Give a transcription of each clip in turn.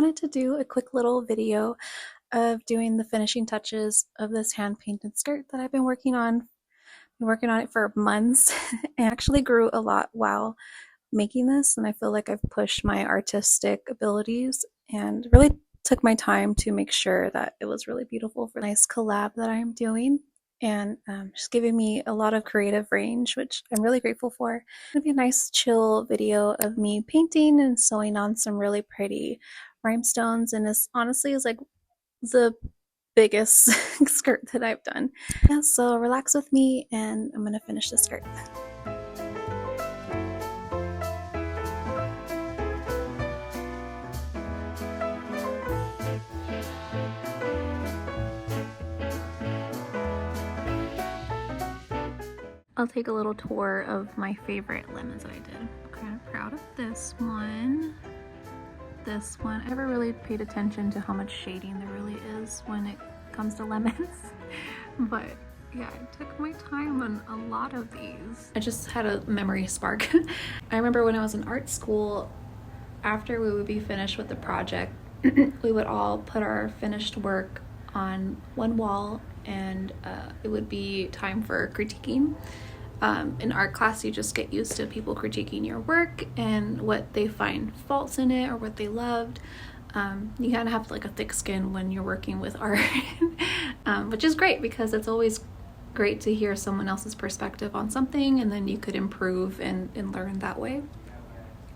I wanted to do a quick little video of doing the finishing touches of this hand painted skirt that I've been working on. Been working on it for months and actually grew a lot while making this, and I feel like I've pushed my artistic abilities and really took my time to make sure that it was really beautiful for a nice collab that I'm doing, and just giving me a lot of creative range, which I'm really grateful for. It's gonna be a nice chill video of me painting and sewing on some really pretty rhinestones, and this honestly is like the biggest skirt that I've done. Yeah, so relax with me and I'm gonna finish the skirt. I'll take a little tour of my favorite lemons that I did. I'm kind of proud of this one. This one, I never really paid attention to how much shading there really is when it comes to lemons. But yeah, I took my time on a lot of these. I just had a memory spark. I remember when I was in art school, after we would be finished with the project, we would all put our finished work on one wall, and it would be time for critiquing. In art class, you just get used to people critiquing your work and what they find faults in it or what they loved. You kind of have like a thick skin when you're working with art, which is great because it's always great to hear someone else's perspective on something, and then you could improve and learn that way.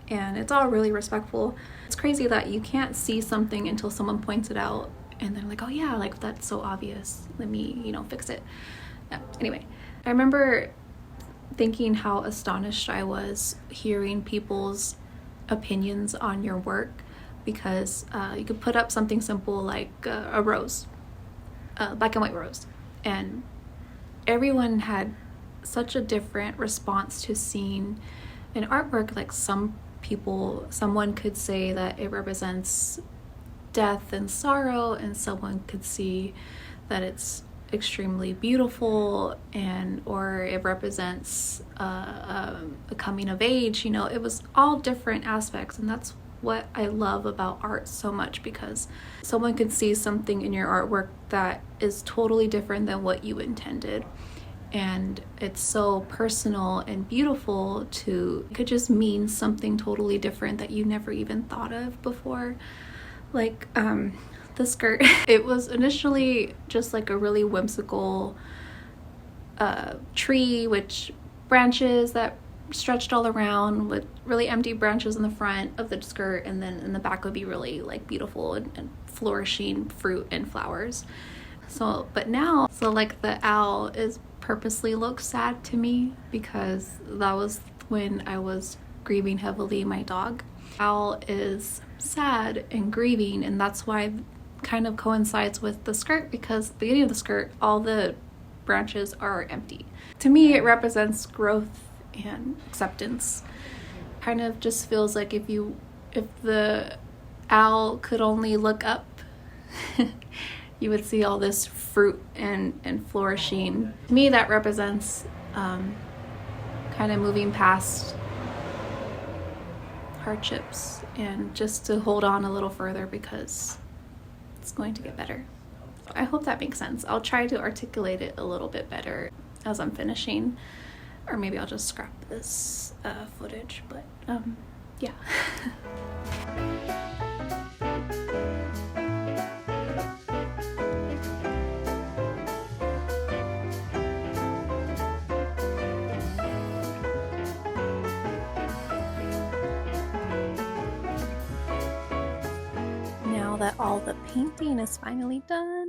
And it's all really respectful. It's crazy that you can't see something until someone points it out, and they're like, oh yeah, like that's so obvious. Let me, fix it. Anyway, I remember thinking how astonished I was hearing people's opinions on your work, because you could put up something simple like a rose, black and white rose, and everyone had such a different response to seeing an artwork. Like someone could say that it represents death and sorrow, and someone could see that it's extremely beautiful, and or it represents a coming of age. It was all different aspects, and that's what I love about art so much, because someone could see something in your artwork that is totally different than what you intended, and it's so personal and beautiful. It could just mean something totally different that you never even thought of before. Like the skirt, it was initially just like a really whimsical tree with branches that stretched all around, with really empty branches in the front of the skirt, and then in the back would be really like beautiful and flourishing fruit and flowers. But now like the owl is purposely looks sad to me, because that was when I was grieving heavily my dog. Owl is sad and grieving, and that's why kind of coincides with the skirt, because at the beginning of the skirt all the branches are empty. To me, it represents growth and acceptance. Kind of just feels like if the owl could only look up, you would see all this fruit and flourishing. To me, that represents kind of moving past hardships and just to hold on a little further, because it's going to get better. I hope that makes sense. I'll try to articulate it a little bit better as I'm finishing, or maybe I'll just scrap this footage, but yeah. Now that all the painting is finally done,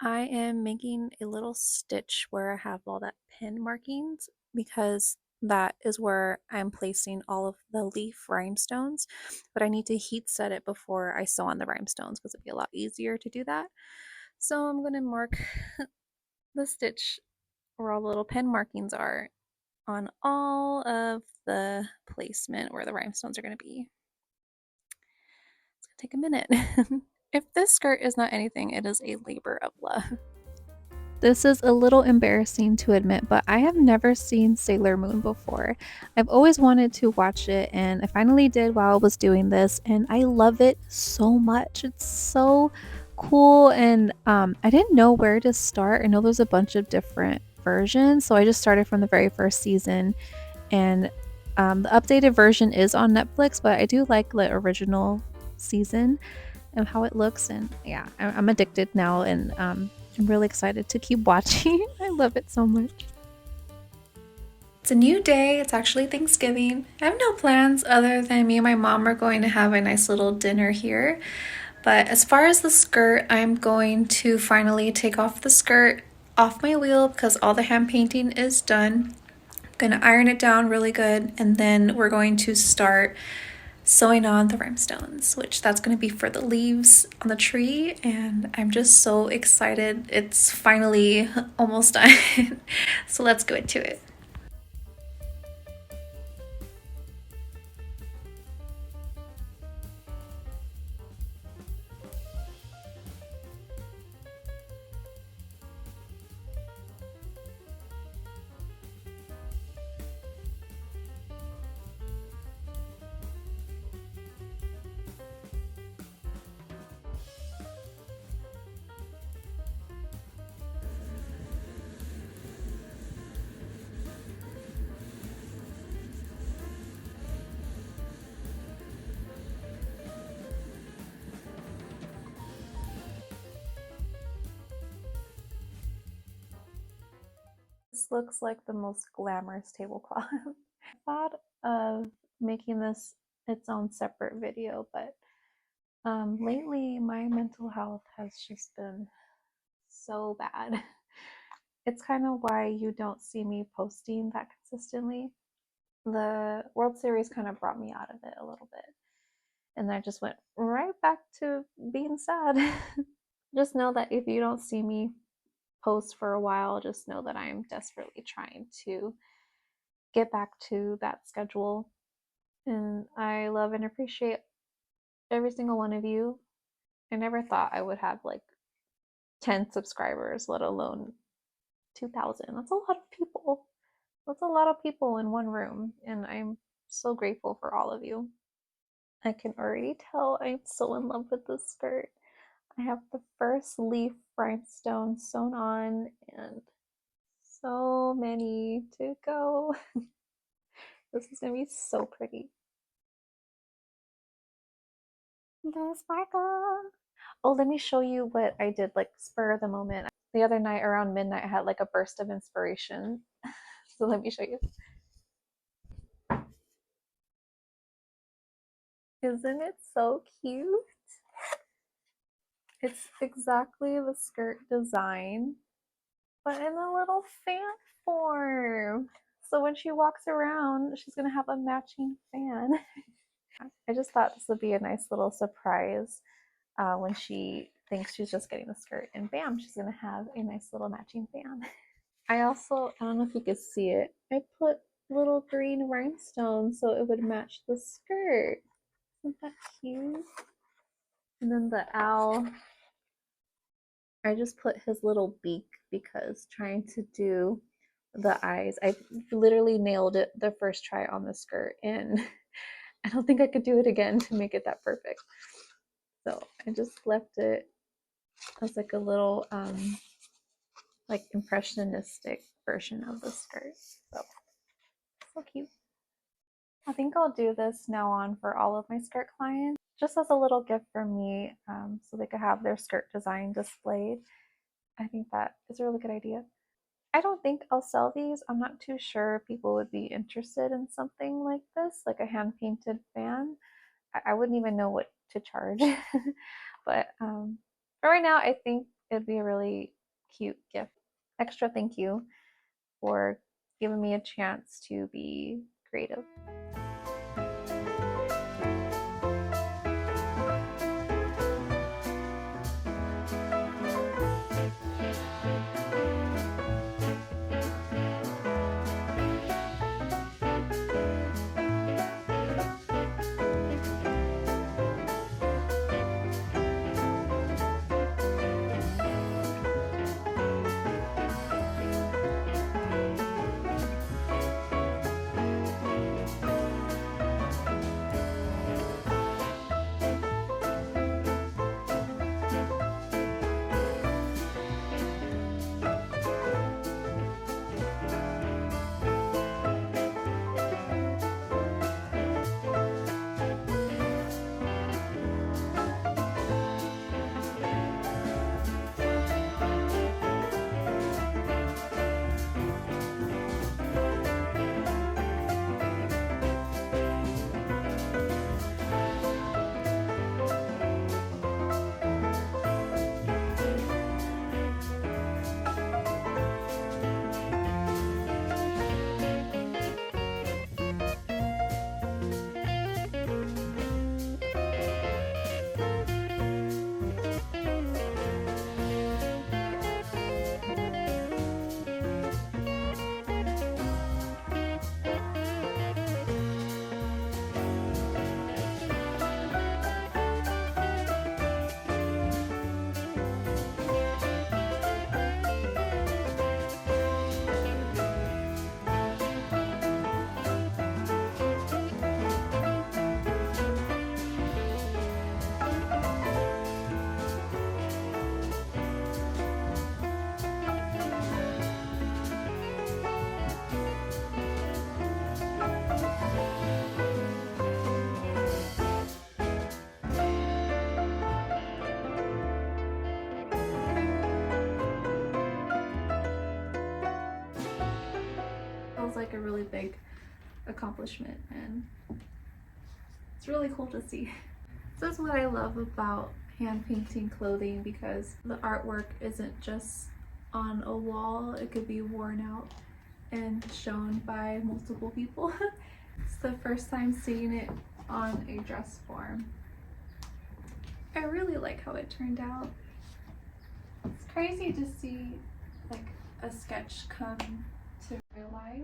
I am making a little stitch where I have all that pin markings, because that is where I'm placing all of the leaf rhinestones, but I need to heat set it before I sew on the rhinestones, because it'd be a lot easier to do that. So I'm going to mark the stitch where all the little pin markings are on all of the placement where the rhinestones are going to be. It's going to take a minute. If this skirt is not anything, it is a labor of love. This is a little embarrassing to admit, but I have never seen Sailor Moon before. I've always wanted to watch it, and I finally did while I was doing this, and I love it so much. It's so cool, and I didn't know where to start. I know there's a bunch of different versions, so I just started from the very first season, and the updated version is on Netflix, but I do like the original season and how it looks, and yeah, I'm addicted now, and I'm really excited to keep watching. I love it so much. It's a new day. It's actually Thanksgiving. I have no plans other than me and my mom are going to have a nice little dinner here. But as far as the skirt, I'm going to finally take off the skirt off my wheel because all the hand painting is done. I'm gonna iron it down really good, and then we're going to start sewing on the rhinestones, which that's going to be for the leaves on the tree, and I'm just so excited. It's finally almost done. So let's go into it. This looks like the most glamorous tablecloth. I thought of making this its own separate video, but lately my mental health has just been so bad. It's kind of why you don't see me posting that consistently. The World Series kind of brought me out of it a little bit, and I just went right back to being sad. Just know that if you don't see me post for a while, just know that I'm desperately trying to get back to that schedule. And I love and appreciate every single one of you. I never thought I would have like 10 subscribers, let alone 2,000. That's a lot of people. That's a lot of people in one room, and I'm so grateful for all of you. I can already tell I'm so in love with this skirt. I have the first leaf rhinestone sewn on and so many to go. This is gonna be so pretty. The sparkle. Oh, let me show you what I did like spur of the moment. The other night around midnight, I had like a burst of inspiration. So let me show you. Isn't it so cute? It's exactly the skirt design, but in a little fan form. So when she walks around, she's gonna have a matching fan. I just thought this would be a nice little surprise when she thinks she's just getting the skirt, and bam, she's gonna have a nice little matching fan. I also, I don't know if you could see it, I put little green rhinestones so it would match the skirt. Isn't that cute? And then the owl, I just put his little beak because trying to do the eyes, I literally nailed it the first try on the skirt, and I don't think I could do it again to make it that perfect. So I just left it as like a little like impressionistic version of the skirt. So cute. I think I'll do this now on for all of my skirt clients, just as a little gift from me, so they could have their skirt design displayed. I think that is a really good idea. I don't think I'll sell these. I'm not too sure if people would be interested in something like this, like a hand painted fan. I wouldn't even know what to charge. But for right now, I think it'd be a really cute gift. Extra thank you for giving me a chance to be creative. like a really big accomplishment, and it's really cool to see. This is what I love about hand painting clothing, because the artwork isn't just on a wall, it could be worn out and shown by multiple people. It's the first time seeing it on a dress form. I really like how it turned out. It's crazy to see like a sketch come to real life.